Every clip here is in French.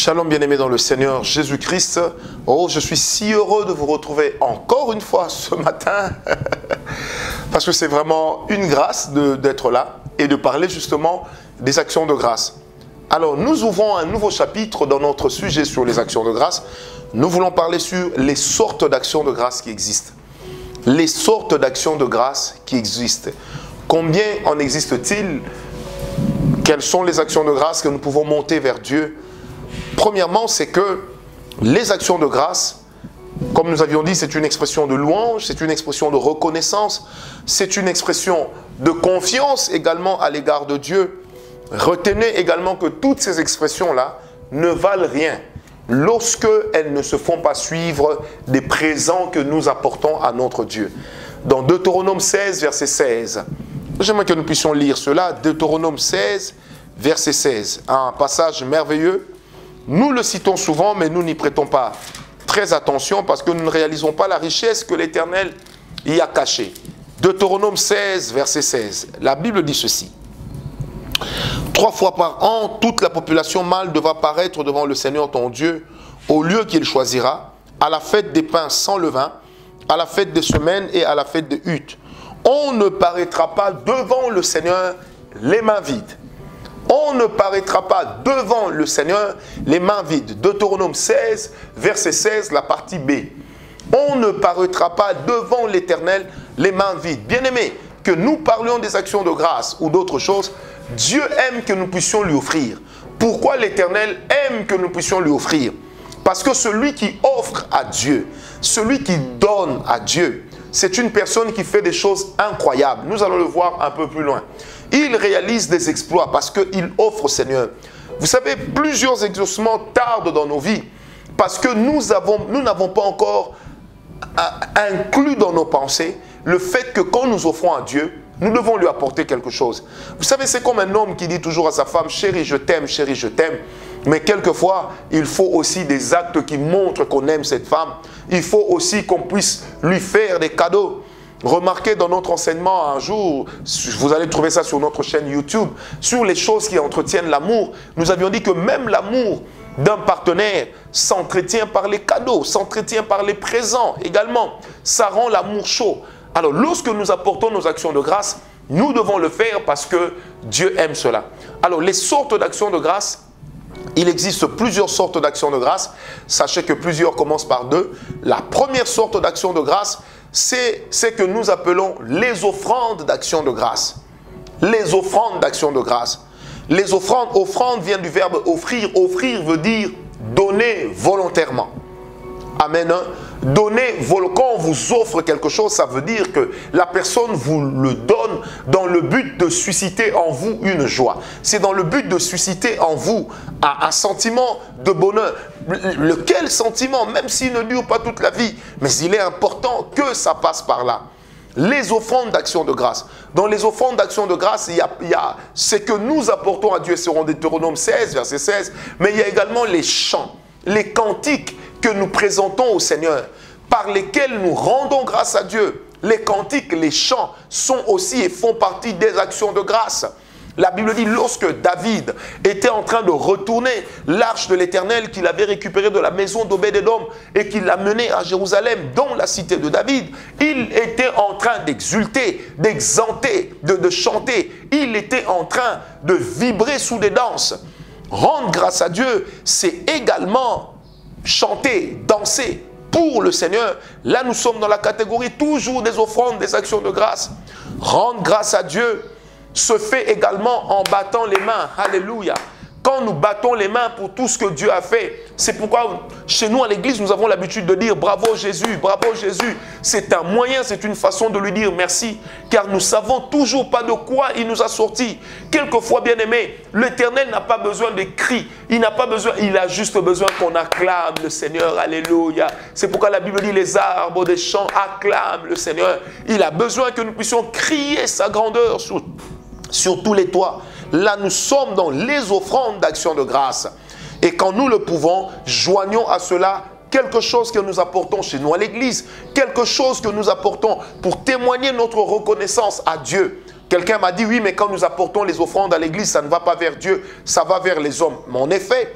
Shalom bien-aimés dans le Seigneur Jésus-Christ. Oh, je suis si heureux de vous retrouver encore une fois ce matin. Parce que c'est vraiment une grâce d'être là et de parler justement des actions de grâce. Alors, nous ouvrons un nouveau chapitre dans notre sujet sur les actions de grâce. Nous voulons parler sur les sortes d'actions de grâce qui existent. Les sortes d'actions de grâce qui existent. Combien en existe-t-il? Quelles sont les actions de grâce que nous pouvons monter vers Dieu? Premièrement, c'est que les actions de grâce, comme nous avions dit, c'est une expression de louange, c'est une expression de reconnaissance, c'est une expression de confiance également à l'égard de Dieu. Retenez également que toutes ces expressions-là ne valent rien lorsque elles ne se font pas suivre des présents que nous apportons à notre Dieu. Dans Deutéronome 16, verset 16, j'aimerais que nous puissions lire cela. Deutéronome 16, verset 16, un passage merveilleux. Nous le citons souvent, mais nous n'y prêtons pas très attention parce que nous ne réalisons pas la richesse que l'Éternel y a cachée. Deutéronome 16, verset 16. La Bible dit ceci. 3 fois par an, toute la population mâle devra paraître devant le Seigneur ton Dieu au lieu qu'il choisira, à la fête des pains sans levain, à la fête des semaines et à la fête des huttes. On ne paraîtra pas devant le Seigneur les mains vides. On ne paraîtra pas devant le Seigneur les mains vides. Deutéronome 16, verset 16, la partie B. On ne paraîtra pas devant l'Éternel les mains vides. Bien-aimés, que nous parlions des actions de grâce ou d'autres choses, Dieu aime que nous puissions lui offrir. Pourquoi l'Éternel aime que nous puissions lui offrir? Parce que celui qui offre à Dieu, celui qui donne à Dieu, c'est une personne qui fait des choses incroyables. Nous allons le voir un peu plus loin. Il réalise des exploits parce qu'il offre au Seigneur. Vous savez, plusieurs exaucements tardent dans nos vies parce que nous n'avons pas encore inclus dans nos pensées le fait que quand nous offrons à Dieu, nous devons lui apporter quelque chose. Vous savez, c'est comme un homme qui dit toujours à sa femme, chérie, je t'aime, chérie, je t'aime. Mais quelquefois, il faut aussi des actes qui montrent qu'on aime cette femme. Il faut aussi qu'on puisse lui faire des cadeaux. Remarquez dans notre enseignement un jour, vous allez trouver ça sur notre chaîne YouTube, sur les choses qui entretiennent l'amour. Nous avions dit que même l'amour d'un partenaire s'entretient par les cadeaux, s'entretient par les présents également. Ça rend l'amour chaud. Alors, lorsque nous apportons nos actions de grâce, nous devons le faire parce que Dieu aime cela. Alors, les sortes d'actions de grâce, il existe plusieurs sortes d'actions de grâce. Sachez que plusieurs commencent par deux. La première sorte d'action de grâce, c'est ce que nous appelons les offrandes d'action de grâce. Les offrandes d'action de grâce. Les offrandes viennent du verbe offrir. Offrir veut dire donner volontairement. Amen. Donner, quand on vous offre quelque chose, ça veut dire que la personne vous le donne dans le but de susciter en vous une joie. C'est dans le but de susciter en vous un sentiment de bonheur. Lequel sentiment, même s'il ne dure pas toute la vie, mais il est important que ça passe par là. Les offrandes d'action de grâce. Dans les offrandes d'action de grâce, il y a ce que nous apportons à Dieu, c'est en Deutéronome 16, verset 16, mais il y a également les chants, les cantiques que nous présentons au Seigneur, par lesquels nous rendons grâce à Dieu. Les cantiques, les chants sont aussi et font partie des actions de grâce. La Bible dit, lorsque David était en train de retourner l'arche de l'Éternel qu'il avait récupérée de la maison d'Obed-Édom et qu'il l'a menée à Jérusalem, dans la cité de David, il était en train d'exulter, d'exanter, de chanter. Il était en train de vibrer sous des danses. Rendre grâce à Dieu, c'est également chanter, danser pour le Seigneur. Là, nous sommes dans la catégorie toujours des offrandes, des actions de grâce. Rendre grâce à Dieu se fait également en battant les mains. Alléluia. Quand nous battons les mains pour tout ce que Dieu a fait, c'est pourquoi chez nous à l'église, nous avons l'habitude de dire bravo Jésus, bravo Jésus. C'est un moyen, c'est une façon de lui dire merci, car nous ne savons toujours pas de quoi il nous a sortis. Quelquefois, bien aimé, l'Éternel n'a pas besoin de cris, il n'a pas besoin, il a juste besoin qu'on acclame le Seigneur. Alléluia. C'est pourquoi la Bible dit les arbres des champs acclament le Seigneur. Il a besoin que nous puissions crier sa grandeur sur tous les toits. Là, nous sommes dans les offrandes d'action de grâce. Et quand nous le pouvons, joignons à cela quelque chose que nous apportons chez nous à l'église, quelque chose que nous apportons pour témoigner notre reconnaissance à Dieu. Quelqu'un m'a dit, oui, mais quand nous apportons les offrandes à l'église, ça ne va pas vers Dieu, ça va vers les hommes. Mais en effet,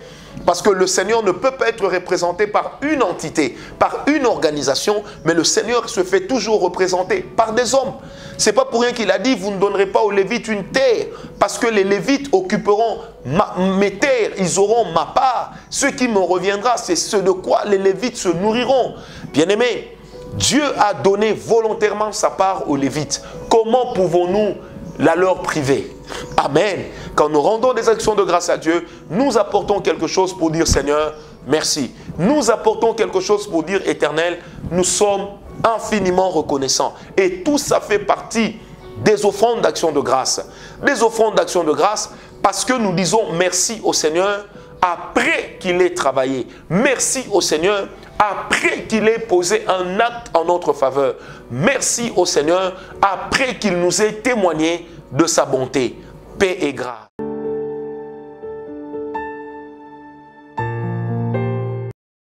Parce que le Seigneur ne peut pas être représenté par une entité, par une organisation, mais le Seigneur se fait toujours représenter par des hommes. Ce n'est pas pour rien qu'il a dit, vous ne donnerez pas aux Lévites une terre, parce que les Lévites occuperont mes terres, ils auront ma part. Ce qui me reviendra, c'est ce de quoi les Lévites se nourriront. Bien-aimés, Dieu a donné volontairement sa part aux Lévites. Comment pouvons-nous la leur priver? Amen. Quand nous rendons des actions de grâce à Dieu, nous apportons quelque chose pour dire Seigneur, merci. Nous apportons quelque chose pour dire Éternel, nous sommes infiniment reconnaissants. Et tout ça fait partie des offrandes d'action de grâce. Des offrandes d'action de grâce parce que nous disons merci au Seigneur après qu'il ait travaillé. Merci au Seigneur après qu'il ait posé un acte en notre faveur. Merci au Seigneur après qu'il nous ait témoigné de sa bonté. Paix et grâce.